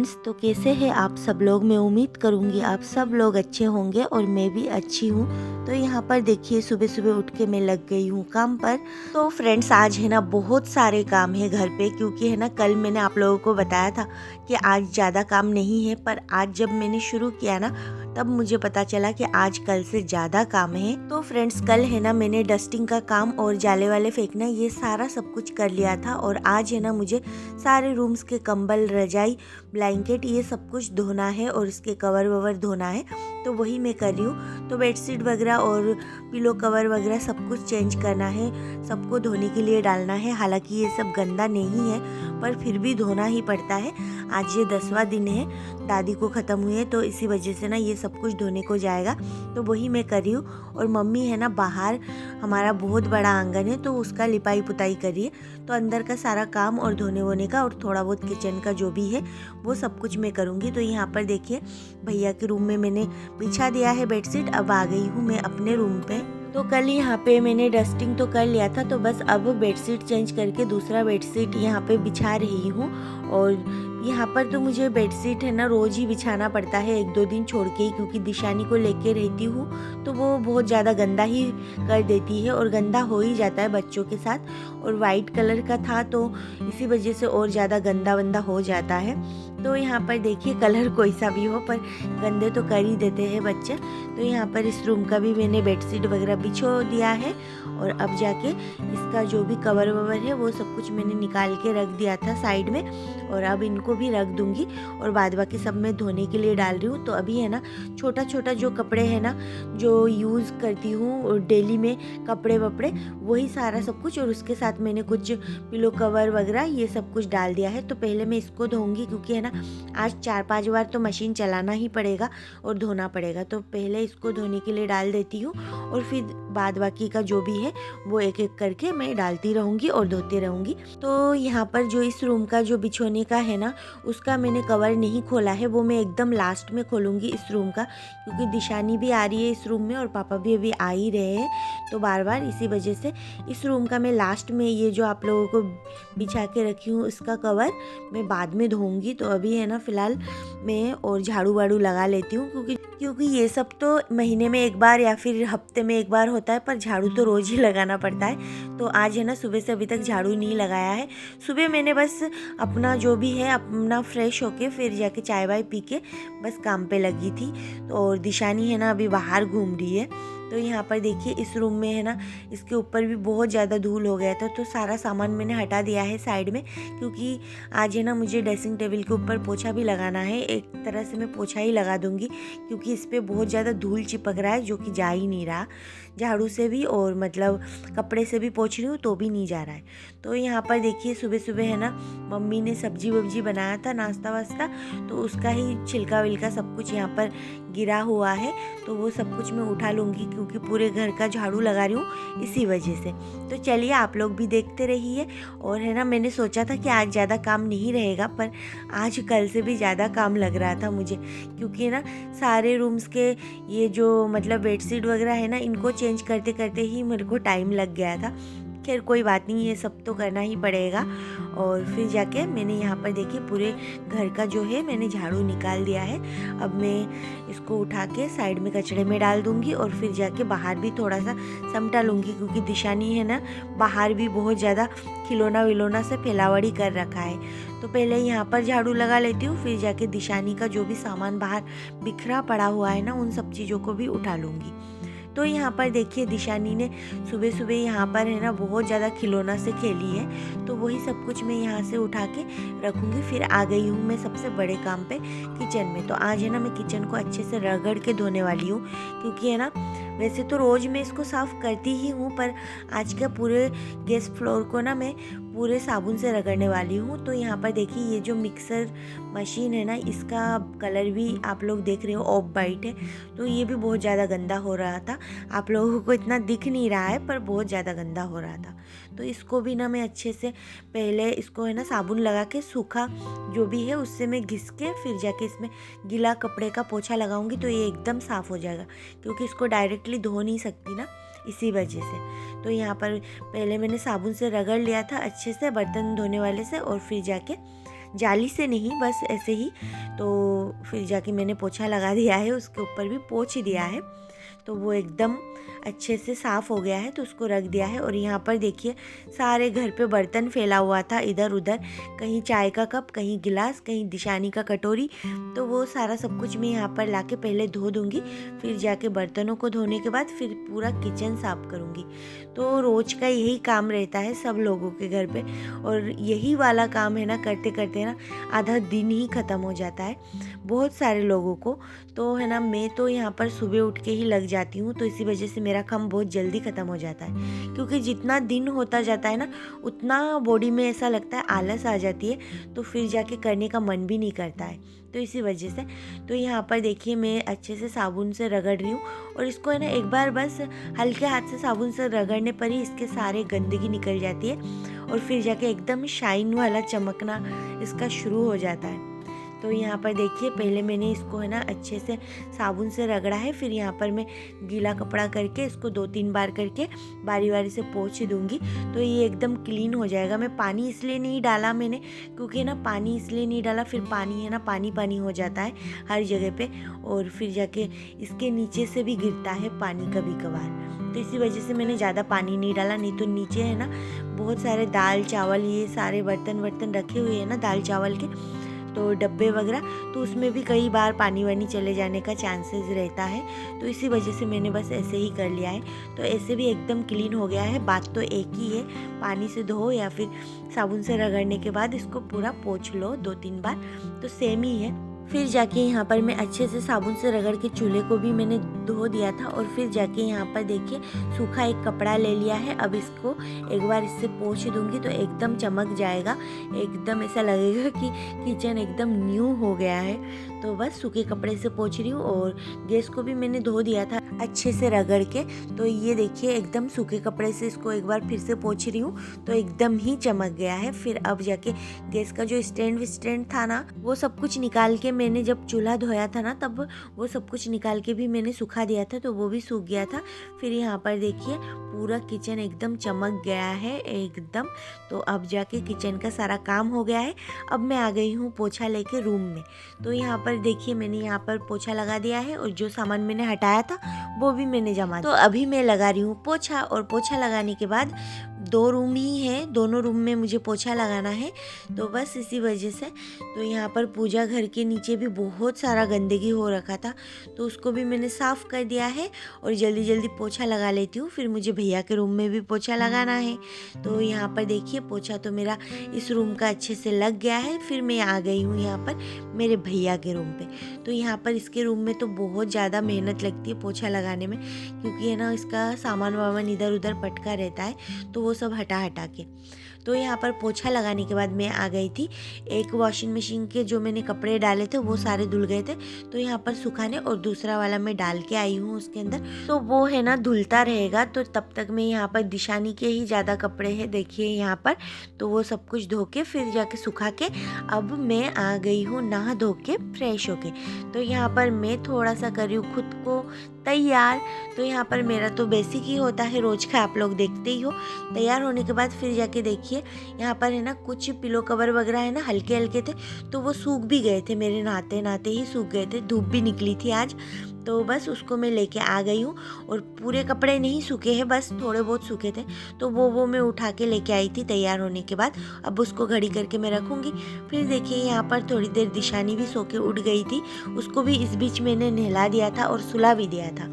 Friends, तो कैसे हैं आप सब लोग। मैं उम्मीद करूंगी आप सब लोग अच्छे होंगे और मैं भी अच्छी हूँ। तो यहाँ पर देखिए सुबह सुबह उठ के मैं लग गई हूँ काम पर। तो फ्रेंड्स आज है ना बहुत सारे काम है घर पे, क्योंकि है ना कल मैंने आप लोगों को बताया था कि आज ज़्यादा काम नहीं है, पर आज जब मैंने शुरू किया ना तब मुझे पता चला कि आज कल से ज़्यादा काम है। तो फ्रेंड्स कल है ना मैंने डस्टिंग का काम और जाले वाले फेंकना ये सारा सब कुछ कर लिया था, और आज है ना मुझे सारे रूम्स के कंबल, रजाई, ब्लैंकेट ये सब कुछ धोना है और इसके कवर ववर धोना है। तो वही मैं कर रही हूँ। तो बेडशीट वगैरह और पिलो कवर वगैरह सब कुछ चेंज करना है, सबको धोने के लिए डालना है। हालांकि ये सब गंदा नहीं है पर फिर भी धोना ही पड़ता है। आज ये 10वां दिन है, दादी को ख़त्म हुई है, तो इसी वजह से ना ये सब कुछ धोने को जाएगा। तो वही मैं कर रही हूँ। और मम्मी है ना बाहर, हमारा बहुत बड़ा आंगन है तो उसका लिपाई पुताई कर रही है। तो अंदर का सारा काम और धोने वोने का और थोड़ा बहुत किचन का जो भी है वो सब कुछ मैं करूँगी। तो यहाँ पर देखिए भैया के रूम में मैंने बिछा दिया है बेडशीट। अब आ गई हूँ मैं अपने रूम पे। तो कल यहाँ पे मैंने डस्टिंग तो कर लिया था, तो बस अब बेडशीट चेंज करके दूसरा बेडशीट यहाँ पे बिछा रही हूँ। और यहाँ पर तो मुझे बेडशीट है ना रोज़ ही बिछाना पड़ता है, 1-2 दिन छोड़ के ही, क्योंकि दिशानी को लेके रहती हूँ तो वो बहुत ज़्यादा गंदा ही कर देती है और गंदा हो ही जाता है बच्चों के साथ। और वाइट कलर का था तो इसी वजह से और ज़्यादा गंदा वंदा हो जाता है। तो यहाँ पर देखिए कलर कोई सा भी हो पर गंदे तो कर ही देते हैं बच्चे। तो यहाँ पर इस रूम का भी मैंने बेडशीट वगैरह बिछो दिया है, और अब जाके इसका जो भी कवर ववर है वो सब कुछ मैंने निकाल के रख दिया था साइड में, और अब इनको भी रख दूंगी। और बाद बाकी सब मैं धोने के लिए डाल रही हूँ। तो अभी है ना छोटा छोटा जो कपड़े हैं ना जो यूज़ करती हूँ डेली में, कपड़े वपड़े वही सारा सब कुछ, और उसके साथ मैंने कुछ पिलो कवर वगैरह ये सब कुछ डाल दिया है। तो पहले मैं इसको धोऊंगी, क्योंकि है ना आज 4-5 बार तो मशीन चलाना ही पड़ेगा और धोना पड़ेगा। तो पहले इसको धोने के लिए डाल देती हूँ, और फिर बाद बाकी का जो भी है वो एक एक करके मैं डालती रहूँगी और धोती रहूँगी। तो यहाँ पर जो इस रूम का जो बिछोने का है ना उसका मैंने कवर नहीं खोला है, वो मैं एकदम लास्ट में खोलूँगी इस रूम का, क्योंकि दिशानी भी आ रही है इस रूम में और पापा भी अभी आ ही रहे हैं, तो बार बार इसी वजह से इस रूम का मैं लास्ट में ये जो आप लोगों को बिछा के रखी हूँ इसका कवर मैं बाद में धोऊंगी। तो अभी है ना फ़िलहाल मैं और झाड़ू वाड़ू लगा लेती हूँ, क्योंकि ये सब तो महीने में एक बार या फिर हफ्ते में एक बार होता है, पर झाड़ू तो रोज़ ही लगाना पड़ता है। तो आज है ना सुबह से अभी तक झाड़ू नहीं लगाया है। सुबह मैंने बस अपना जो भी है अपना फ्रेश होके फिर जाके चाय वाय पी के बस काम पे लगी थी। तो और दिशानी है ना अभी बाहर घूम रही है। तो यहाँ पर देखिए इस रूम में है ना इसके ऊपर भी बहुत ज़्यादा धूल हो गया था, तो सारा सामान मैंने हटा दिया है साइड में, क्योंकि आज है ना मुझे ड्रेसिंग टेबल के ऊपर पोछा भी लगाना है। एक तरह से मैं पोछा ही लगा दूंगी, क्योंकि इस पर बहुत ज़्यादा धूल चिपक रहा है जो कि जा ही नहीं रहा। झाड़ू से भी और मतलब कपड़े से भी पोंछ रही हूँ तो भी नहीं जा रहा है। तो यहाँ पर देखिए सुबह सुबह है ना मम्मी ने सब्जी वब्जी बनाया था नाश्ता वास्ता, तो उसका ही छिलका विलका सब कुछ यहाँ पर गिरा हुआ है, तो वो सब कुछ मैं उठा लूँगी, क्योंकि पूरे घर का झाड़ू लगा रही हूँ इसी वजह से। तो चलिए आप लोग भी देखते रहिए। और है ना मैंने सोचा था कि आज ज़्यादा काम नहीं रहेगा, पर आज कल से भी ज़्यादा काम लग रहा था मुझे, क्योंकि ना सारे रूम्स के ये जो मतलब बेडशीट वगैरह है ना इनको चेंज करते करते ही मेरे को टाइम लग गया था। खैर कोई बात नहीं, ये सब तो करना ही पड़ेगा। और फिर जाके मैंने यहाँ पर देखिए पूरे घर का जो है मैंने झाड़ू निकाल दिया है। अब मैं इसको उठा के साइड में कचड़े में डाल दूँगी, और फिर जाके बाहर भी थोड़ा सा समटा लूँगी, क्योंकि दिशानी है ना बाहर भी बहुत ज़्यादा खिलौना विलौना से फैलावड़ी कर रखा है। तो पहले यहाँ पर झाड़ू लगा लेती हूँ, फिर जाके दिशानी का जो भी सामान बाहर बिखरा पड़ा हुआ है ना उन सब चीज़ों को भी उठा लूँगी। तो यहाँ पर देखिए दिशानी ने सुबह सुबह यहाँ पर है ना बहुत ज़्यादा खिलौना से खेली है, तो वही सब कुछ मैं यहाँ से उठा के रखूँगी। फिर आ गई हूँ मैं सबसे बड़े काम पे, किचन में। तो आज है ना मैं किचन को अच्छे से रगड़ के धोने वाली हूँ, क्योंकि है ना वैसे तो रोज़ मैं इसको साफ़ करती ही हूँ, पर आज का पूरे गैस फ्लोर को ना मैं पूरे साबुन से रगड़ने वाली हूँ। तो यहाँ पर देखिए ये जो मिक्सर मशीन है ना इसका कलर भी आप लोग देख रहे हो ऑफ वाइट है, तो ये भी बहुत ज़्यादा गंदा हो रहा था। आप लोगों को इतना दिख नहीं रहा है पर बहुत ज़्यादा गंदा हो रहा था। तो इसको भी ना मैं अच्छे से पहले इसको है ना साबुन लगा के सूखा जो भी है उससे मैं घिस के फिर जाके इसमें गीला कपड़े का पोछा लगाऊंगी, तो ये एकदम साफ़ हो जाएगा, क्योंकि इसको डायरेक्टली धो नहीं सकती ना इसी वजह से। तो यहाँ पर पहले मैंने साबुन से रगड़ लिया था अच्छे से बर्तन धोने वाले से, और फिर जाके जाली से नहीं, बस ऐसे ही। तो फिर जाके मैंने पोछा लगा दिया है, उसके ऊपर भी पोंछ दिया है, तो वो एकदम अच्छे से साफ़ हो गया है। तो उसको रख दिया है। और यहाँ पर देखिए सारे घर पे बर्तन फैला हुआ था इधर उधर, कहीं चाय का कप, कहीं गिलास, कहीं दिशानी का कटोरी। तो वो सारा सब कुछ मैं यहाँ पर लाके पहले धो दूँगी, फिर जाके बर्तनों को धोने के बाद फिर पूरा किचन साफ़ करूँगी। तो रोज़ का यही काम रहता है सब लोगों के घर पे, और यही वाला काम है ना, करते करते ना आधा दिन ही ख़त्म हो जाता है बहुत सारे लोगों को। तो है ना, मैं तो यहाँ पर सुबह उठ के ही लग जाती हूँ, तो इसी वजह से मेरा काम बहुत जल्दी ख़त्म हो जाता है। क्योंकि जितना दिन होता जाता है ना, उतना बॉडी में ऐसा लगता है आलस आ जाती है, तो फिर जाके करने का मन भी नहीं करता है। तो इसी वजह से तो यहाँ पर देखिए मैं अच्छे से साबुन से रगड़ रही हूँ, और इसको है ना एक बार बस हल्के हाथ से साबुन से रगड़ने पर ही इसके सारे गंदगी निकल जाती है, और फिर जाके एकदम शाइन वाला चमकना इसका शुरू हो जाता है। तो यहाँ पर देखिए पहले मैंने इसको है ना अच्छे से साबुन से रगड़ा है, फिर यहाँ पर मैं गीला कपड़ा करके इसको 2-3 बार करके बारी बारी से पोंछ दूँगी, तो ये एकदम क्लीन हो जाएगा। मैं पानी इसलिए नहीं डाला मैंने, क्योंकि ना पानी इसलिए नहीं डाला, फिर पानी है ना पानी पानी हो जाता है हर जगह पे, और फिर जाके इसके नीचे से भी गिरता है पानी कभी कभार। तो इसी वजह से मैंने ज़्यादा पानी नहीं डाला, नहीं तो नीचे है ना बहुत सारे दाल चावल ये सारे बर्तन रखे हुए हैं ना दाल चावल के, तो डब्बे वगैरह, तो उसमें भी कई बार पानी वानी चले जाने का चांसेस रहता है। तो इसी वजह से मैंने बस ऐसे ही कर लिया है। तो ऐसे भी एकदम क्लीन हो गया है। बात तो एक ही है, पानी से धो या फिर साबुन से रगड़ने के बाद इसको पूरा पोंछ लो 2-3 बार, तो सेम ही है। फिर जाके यहाँ पर मैं अच्छे से साबुन से रगड़ के चूल्हे को भी मैंने धो दिया था, और फिर जाके यहाँ पर देखिए सूखा एक कपड़ा ले लिया है। अब इसको एक बार इससे पोंछ दूंगी तो एकदम चमक जाएगा, एकदम ऐसा लगेगा कि किचन एकदम न्यू हो गया है। तो बस सूखे कपड़े से पोंछ रही हूँ, और गैस को भी मैंने धो दिया था अच्छे से रगड़ के। तो ये देखिए एकदम सूखे कपड़े से इसको एक बार फिर से पोंछ रही हूँ, तो एकदम ही चमक गया है। फिर अब जाके गैस का जो स्टैंड था ना, वो सब कुछ निकाल के मैंने जब चूल्हा धोया था ना, तब वो सब कुछ निकाल के भी मैंने सुखा दिया था, तो वो भी सूख गया था। फिर यहाँ पर देखिए पूरा किचन एकदम चमक गया है एकदम। तो अब जाके किचन का सारा काम हो गया है। अब मैं आ गई हूँ पोछा लेके रूम में। तो यहाँ पर देखिए मैंने यहाँ पर पोछा लगा दिया है, और जो सामान मैंने हटाया था वो भी मैंने जमा दिया। तो अभी मैं लगा रही हूँ पोछा, और पोछा लगाने के बाद 2 रूम ही है, दोनों रूम में मुझे पोछा लगाना है। तो बस इसी वजह से तो यहाँ पर पूजा घर के नीचे भी बहुत सारा गंदगी हो रखा था, तो उसको भी मैंने साफ़ कर दिया है, और जल्दी जल्दी पोछा लगा लेती हूँ। फिर मुझे भैया के रूम में भी पोछा लगाना है। तो यहाँ पर देखिए पोछा तो मेरा इस रूम का अच्छे से लग गया है। फिर मैं आ गई हूँ यहाँ पर मेरे भैया के रूम पे। तो यहाँ पर इसके रूम में तो बहुत ज़्यादा मेहनत लगती है पोछा लगाने में, क्योंकि है ना इसका सामान वामान इधर उधर पटका रहता है, तो वो सब हटा के। तो यहाँ पर पोछा लगाने के बाद मैं आ गई थी, एक वॉशिंग मशीन के जो मैंने कपड़े डाले थे वो सारे धुल गए थे, तो यहाँ पर सुखाने, और दूसरा वाला मैं डाल के आई हूँ उसके अंदर, तो वो है ना धुलता रहेगा। तो तब तक मैं यहाँ पर दिशानी के ही ज़्यादा कपड़े हैं देखिए यहाँ पर, तो वो सब कुछ धो के फिर जाके सुखा के अब मैं आ गई हूँ नहा धो के फ्रेश होके। तो यहाँ पर मैं थोड़ा सा कर रही हूँ खुद को तैयार। तो यहाँ पर मेरा तो बेसिक ही होता है रोज का, आप लोग देखते ही हो। तैयार होने के बाद फिर जाके देखिए यहाँ पर है ना कुछ पिलो कवर वगैरह है ना हल्के हल्के थे, तो वो सूख भी गए थे, मेरे नहाते नहाते ही सूख गए थे, धूप भी निकली थी आज। तो बस उसको मैं लेके आ गई हूँ, और पूरे कपड़े नहीं सूखे हैं, बस थोड़े बहुत सूखे थे, तो वो मैं उठा के लेके आई थी तैयार होने के बाद। अब उसको घड़ी करके मैं रखूँगी। फिर देखिए यहाँ पर थोड़ी देर दिशानी भी सो के उठ गई थी, उसको भी इस बीच मैंने नहला दिया था और सुला भी दिया था,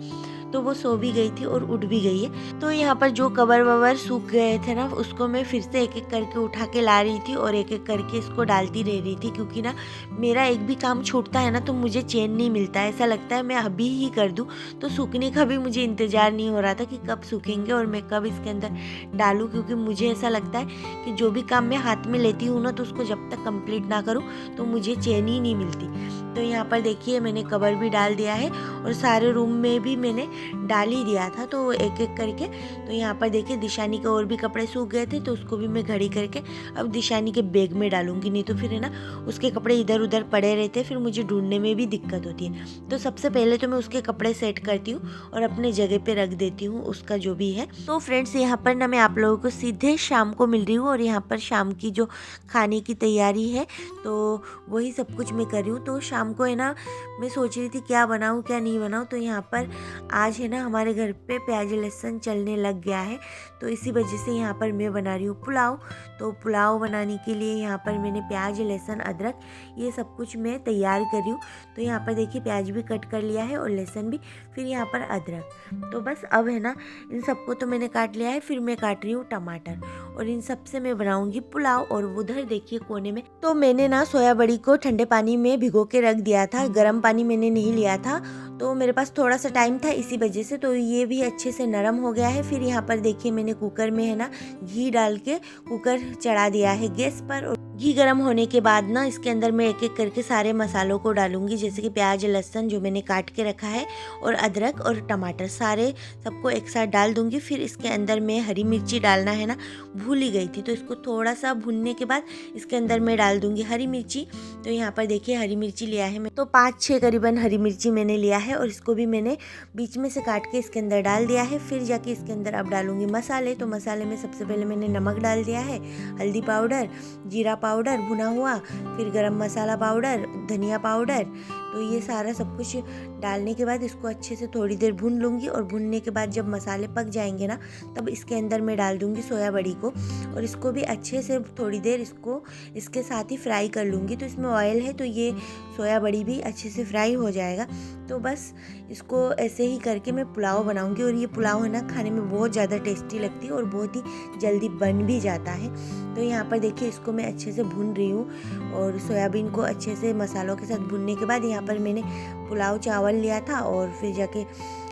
तो वो सो भी गई थी और उठ भी गई है। तो यहाँ पर जो कवर ववर सूख गए थे ना, उसको मैं फिर से एक एक करके उठा के ला रही थी, और एक एक करके इसको डालती रह रही थी, क्योंकि ना मेरा एक भी काम छूटता है ना तो मुझे चैन नहीं मिलता है, ऐसा लगता है मैं अभी ही कर दूँ। तो सूखने का भी मुझे इंतज़ार नहीं हो रहा था कि कब सूखेंगे और मैं कब इसके अंदर डालूँ, क्योंकि मुझे ऐसा लगता है कि जो भी काम मैं हाथ में लेती हूँ ना, तो उसको जब तक कंप्लीट ना करूँ तो मुझे चैन ही नहीं मिलती। तो यहाँ पर देखिए मैंने कवर भी डाल दिया है और सारे रूम में भी मैंने डाल ही दिया था, तो एक एक करके। तो यहाँ पर देखिए दिशानी के और भी कपड़े सूख गए थे, तो उसको भी मैं घड़ी करके अब दिशानी के बैग में डालूंगी, नहीं तो फिर है ना उसके कपड़े इधर उधर पड़े रहते, फिर मुझे ढूंढने में भी दिक्कत होती है। तो सबसे पहले तो मैं उसके कपड़े सेट करती हूँ और अपने जगह पे रख देती हूँ उसका जो भी है। तो फ्रेंड्स यहाँ पर ना मैं आप लोगों को सीधे शाम को मिल रही हूँ और यहाँ पर शाम की जो खाने की तैयारी है तो वही सब कुछ मैं कर रही हूँ। तो शाम को है ना मैं सोच रही थी क्या बनाऊँ क्या नहीं बनाऊँ। तो यहाँ पर आज है ना हमारे घर पे प्याज लहसुन चलने लग गया है, तो इसी वजह से यहाँ पर मैं बना रही हूँ पुलाव। तो पुलाव बनाने के लिए यहाँ पर मैंने प्याज लहसुन अदरक ये सब कुछ मैं तैयार कर रही हूँ। तो यहाँ पर देखिए प्याज भी कट कर लिया है और लहसुन भी, फिर यहाँ पर अदरक। तो बस अब है ना इन सबको तो मैंने काट लिया है, फिर मैं काट रही हूँ टमाटर और इन सब से मैं बनाऊंगी पुलाव। और उधर देखिए कोने में तो मैंने ना सोया बड़ी को ठंडे पानी में भिगो के रख दिया था, गर्म पानी मैंने नहीं लिया था, तो मेरे पास थोड़ा सा टाइम था इसी वजह से। तो ये भी अच्छे से नरम हो गया है। फिर यहाँ पर देखिए मैंने कुकर में है ना घी डाल के कुकर चढ़ा दिया है गैस पर, और घी गर्म होने के बाद ना इसके अंदर मैं एक एक करके सारे मसालों को डालूंगी, जैसे कि प्याज लहसुन जो मैंने काट के रखा है और अदरक और टमाटर सारे सबको एक साथ डाल दूंगी। फिर इसके अंदर मैं हरी मिर्ची डालना है ना भूल ही गई थी, तो इसको थोड़ा सा भूनने के बाद इसके अंदर मैं डाल दूंगी हरी मिर्ची। तो यहाँ पर देखिए हरी मिर्ची लिया है मैं, तो 5-6 करीबन हरी मिर्ची मैंने लिया है और इसको भी मैंने बीच में से काट के इसके अंदर डाल दिया है। फिर जाके इसके अंदर अब डालूंगी मसाले। तो मसाले में सबसे पहले मैंने नमक डाल दिया है, हल्दी पाउडर, जीरा पाउडर भुना हुआ, फिर गरम मसाला पाउडर, धनिया पाउडर। तो ये सारा सब कुछ डालने के बाद इसको अच्छे से थोड़ी देर भून लूँगी और भूनने के बाद जब मसाले पक जाएंगे ना तब इसके अंदर मैं डाल दूँगी सोया बड़ी को और इसको भी अच्छे से थोड़ी देर इसको इसके साथ ही फ्राई कर लूँगी। तो इसमें ऑयल है तो ये सोया बड़ी भी अच्छे से फ्राई हो जाएगा। तो बस इसको ऐसे ही करके मैं पुलाव बनाऊँगी और ये पुलाव है ना खाने में बहुत ज़्यादा टेस्टी लगती है और बहुत ही जल्दी बन भी जाता है। तो यहाँ पर देखिए इसको मैं अच्छे से भून रही हूँ और सोयाबीन को अच्छे से मसालों के साथ भूनने के बाद यहाँ पर मैंने पुलाव चावल लिया था और फिर जाके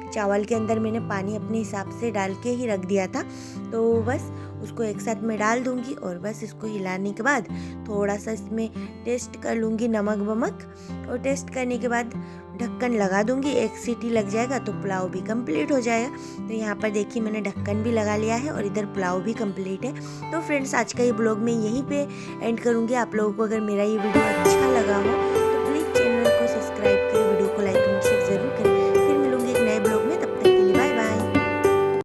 चावल के अंदर मैंने पानी अपने हिसाब से डाल के ही रख दिया था। तो बस उसको एक साथ में डाल दूंगी और बस इसको हिलाने के बाद थोड़ा सा इसमें टेस्ट कर लूँगी नमक वमक, और टेस्ट करने के बाद ढक्कन लगा दूंगी, एक सीटी लग जाएगा तो पुलाव भी कंप्लीट हो जाएगा। तो यहाँ पर देखिए मैंने ढक्कन भी लगा लिया है और इधर पुलाव भी कंप्लीट है। तो फ्रेंड्स आज का ये ब्लॉग मैं यहीं पे एंड करूँगी। आप लोगों को अगर मेरा ये वीडियो अच्छा लगा हो